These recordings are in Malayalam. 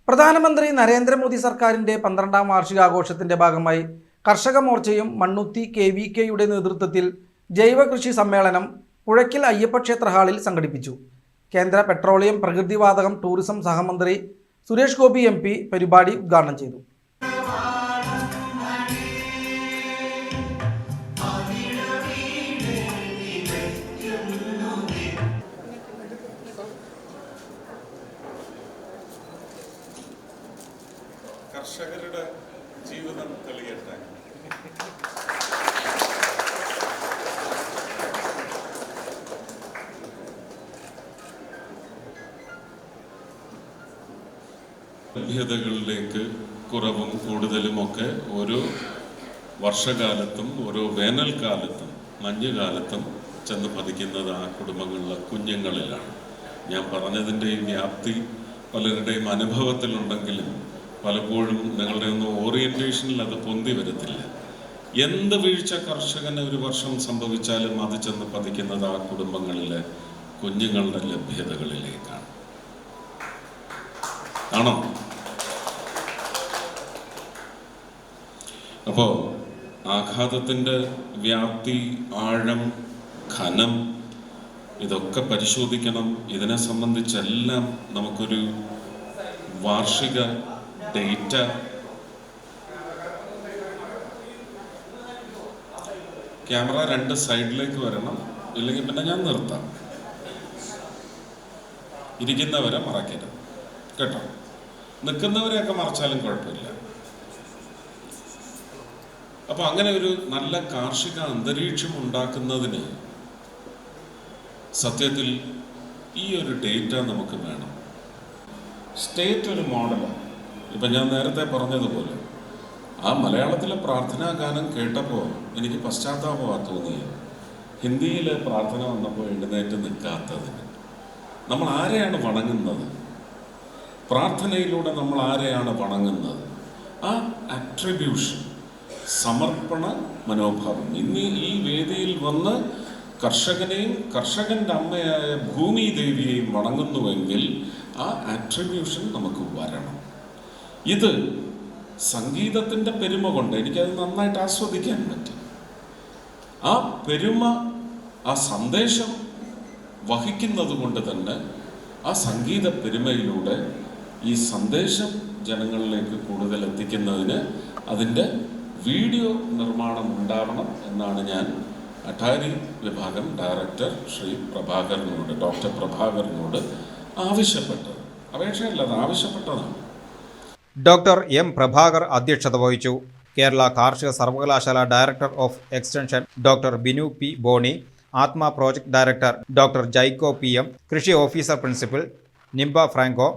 പ്രധാനമന്ത്രി നരേന്ദ്രമോദി സർക്കാരിന്റെ 12ാം വാർഷികാഘോഷത്തിന്റെ ഭാഗമായി കർഷക മോർച്ചയും മണ്ണുത്തി KVKയുടെ നേതൃത്വത്തിൽ ജൈവ കൃഷി സമ്മേളനം പുഴയ്ക്കൽ അയ്യപ്പക്ഷേത്ര ഹാളിൽ സംഘടിപ്പിച്ചു. കേന്ദ്ര പെട്രോളിയം, പ്രകൃതിവാതകം, ടൂറിസം സഹമന്ത്രി സുരേഷ് ഗോപി MP പരിപാടി ഉദ്ഘാടനം ചെയ്തു. കർഷകരുടെ ജീവിതം തെളിയട്ടെ. ലഭ്യതകളിലേക്ക് കുറവും കൂടുതലുമൊക്കെ ഓരോ വർഷകാലത്തും ഓരോ വേനൽക്കാലത്തും മഞ്ഞുകാലത്തും ചെന്ന് പതിക്കുന്നത് ആ കുടുംബങ്ങളിലെ കുഞ്ഞുങ്ങളിലാണ്. ഞാൻ പറഞ്ഞതിൻ്റെ ഈ വ്യാപ്തി പലരുടെയും അനുഭവത്തിലുണ്ടെങ്കിലും പലപ്പോഴും നിങ്ങളുടെ ഒന്നും ഓറിയന്റേഷനിൽ അത് പൊന്തി വരത്തില്ല. എന്ത് വീഴ്ച കർഷകന് ഒരു വർഷം സംഭവിച്ചാലും അത് ചെന്ന് പതിക്കുന്നത് ആ കുടുംബങ്ങളിലെ കുഞ്ഞുങ്ങളുടെ ലഭ്യതകളിലേക്കാണ്. ആണോ? അപ്പോൾ ആഘാതത്തിൻ്റെ വ്യാപ്തി, ആഴം, ഘനം ഇതൊക്കെ പരിശോധിക്കണം. ഇതിനെ സംബന്ധിച്ചെല്ലാം നമുക്കൊരു വാർഷിക ഡേറ്റ ക്യാമറ 2 സൈഡിലേക്ക് വരണം, ഇല്ലെങ്കിൽ പിന്നെ ഞാൻ നിർത്താം. ഇരിക്കുന്നവരെ മറക്കരുത് കേട്ടോ. നിൽക്കുന്നവരെയൊക്കെ മറച്ചാലും കുഴപ്പമില്ല. അപ്പൊ അങ്ങനെ ഒരു നല്ല കാർഷിക അന്തരീക്ഷം ഉണ്ടാക്കുന്നതിന് സത്യത്തിൽ ഈ ഒരു ഡേറ്റ നമുക്ക് വേണം. സ്റ്റേറ്റ് ഒരു മോഡലാണ്. ഇപ്പം ഞാൻ നേരത്തെ പറഞ്ഞതുപോലെ ആ മലയാളത്തിലെ പ്രാർത്ഥനാ ഗാനം കേട്ടപ്പോൾ എനിക്ക് പശ്ചാത്താപമാണ് തോന്നിയത്. ഹിന്ദിയിലെ പ്രാർത്ഥന വന്നപ്പോൾ എഴുന്നേറ്റ് നിൽക്കാത്തതിന്. നമ്മൾ ആരെയാണ് വണങ്ങുന്നത്? പ്രാർത്ഥനയിലൂടെ നമ്മൾ ആരെയാണ് വണങ്ങുന്നത്? ആ അട്രിബ്യൂഷൻ, സമർപ്പണ മനോഭാവം. ഇന്ന് ഈ വേദിയിൽ വന്ന് കർഷകനെയും കർഷകൻ്റെ അമ്മയായ ഭൂമി ദേവിയെയും വണങ്ങുന്നുവെങ്കിൽ ആ അട്രിബ്യൂഷൻ നമുക്ക് വരണം. ഇത് സംഗീതത്തിൻ്റെ പെരുമ കൊണ്ട് എനിക്കത് നന്നായിട്ട് ആസ്വദിക്കാൻ പറ്റും. ആ പെരുമ, ആ സന്ദേശം വഹിക്കുന്നത് കൊണ്ട് തന്നെ ആ സംഗീത പെരുമയിലൂടെ ഈ സന്ദേശം ജനങ്ങളിലേക്ക് കൂടുതൽ എത്തിക്കുന്നതിന് അതിൻ്റെ വീഡിയോ നിർമ്മാണം ഉണ്ടാവണം എന്നാണ് ഞാൻ അട്ടാരി വിഭാഗം ഡയറക്ടർ ശ്രീ പ്രഭാകരനോട്, ഡോക്ടർ പ്രഭാകരനോട് ആവശ്യപ്പെട്ടത്. അപേക്ഷയല്ല, അത് ആവശ്യപ്പെട്ടതാണ്. Doctor M. പ്രഭാകർ അധ്യക്ഷത വഹിച്ചു. കേരള കാർഷിക സർവകലാശാല director of extension doctor Binu P. Boni, Atma project director doctor Jaiko PM, കൃഷി officer principal Nimba Franco,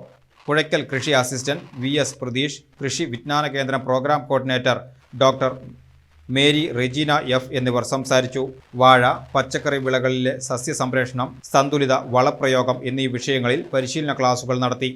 Puzhakkal കൃഷി അസിസ്റ്റന്റ് VS പ്രതീഷ്, കൃഷി വിജ്ഞാന കേന്ദ്രം programme coordinator doctor Mary Regina F എന്നിവർ സംസാരിച്ചു. വാഴ, പച്ചക്കറി വിളകളിലെ സസ്യ സംരക്ഷണം, സന്തുലിത വളപ്രയോഗം എന്നീ വിഷയങ്ങളിൽ പരിശീലന ക്ലാസുകൾ നടത്തി.